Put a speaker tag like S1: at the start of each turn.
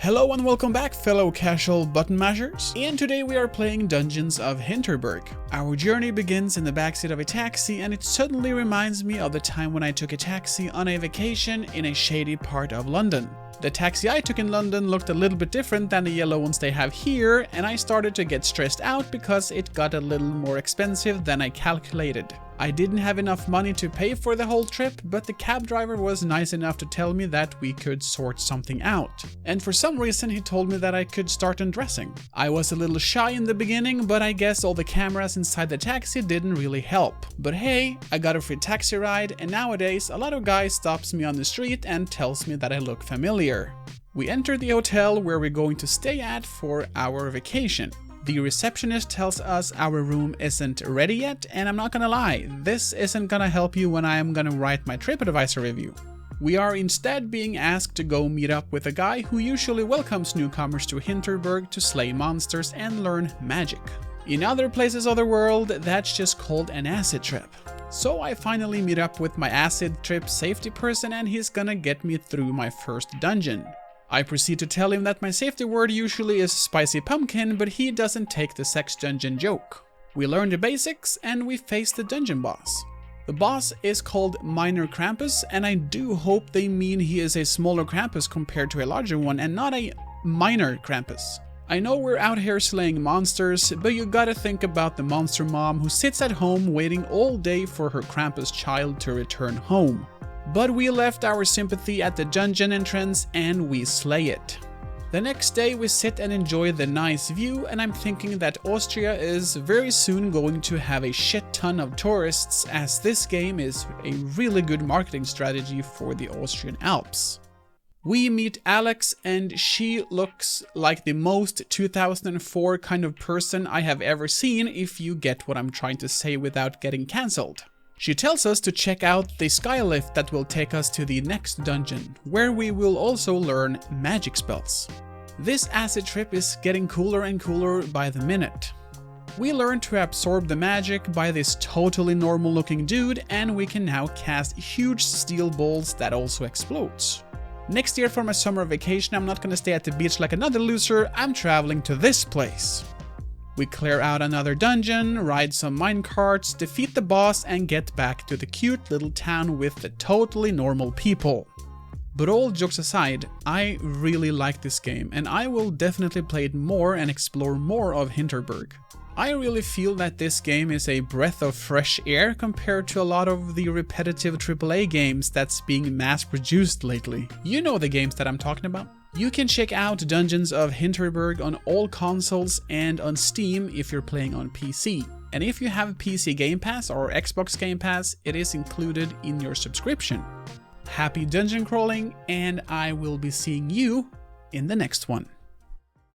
S1: Hello and welcome back, fellow casual button mashers, and today we are playing Dungeons of Hinterberg. Our journey begins in the backseat of a taxi, and it suddenly reminds me of the time when I took a taxi on a vacation in a shady part of London. The taxi I took in London looked a little bit different than the yellow ones they have here, and I started to get stressed out because it got a little more expensive than I calculated. I didn't have enough money to pay for the whole trip, but the cab driver was nice enough to tell me that we could sort something out. And for some reason he told me that I could start undressing. I was a little shy in the beginning, but I guess all the cameras inside the taxi didn't really help. But hey, I got a free taxi ride, and nowadays a lot of guys stops me on the street and tells me that I look familiar. We enter the hotel where we're going to stay at for our vacation. The receptionist tells us our room isn't ready yet, and I'm not gonna lie, this isn't gonna help you when I am gonna write my TripAdvisor review. We are instead being asked to go meet up with a guy who usually welcomes newcomers to Hinterberg to slay monsters and learn magic. In other places of the world, that's just called an acid trip. So I finally meet up with my acid trip safety person, and he's gonna get me through my first dungeon. I proceed to tell him that my safety word usually is spicy pumpkin, but he doesn't take the sex dungeon joke. We learn the basics and we face the dungeon boss. The boss is called Minor Krampus, and I do hope they mean he is a smaller Krampus compared to a larger one and not a minor Krampus. I know we're out here slaying monsters, but you gotta think about the monster mom who sits at home waiting all day for her Krampus child to return home. But we left our sympathy at the dungeon entrance and we slay it. The next day we sit and enjoy the nice view, and I'm thinking that Austria is very soon going to have a shit ton of tourists, as this game is a really good marketing strategy for the Austrian Alps. We meet Alex, and she looks like the most 2004 kind of person I have ever seen, if you get what I'm trying to say without getting cancelled. She tells us to check out the skylift that will take us to the next dungeon, where we will also learn magic spells. This acid trip is getting cooler and cooler by the minute. We learn to absorb the magic by this totally normal looking dude, and we can now cast huge steel balls that also explodes. Next year for my summer vacation, I'm not gonna stay at the beach like another loser, I'm traveling to this place. We clear out another dungeon, ride some minecarts, defeat the boss, and get back to the cute little town with the totally normal people. But all jokes aside, I really like this game, and I will definitely play it more and explore more of Hinterberg. I really feel that this game is a breath of fresh air compared to a lot of the repetitive AAA games that's being mass-produced lately. You know the games that I'm talking about. You can check out Dungeons of Hinterberg on all consoles and on Steam if you're playing on PC. And if you have PC Game Pass or Xbox Game Pass, it is included in your subscription. Happy dungeon crawling, and I will be seeing you in the next one.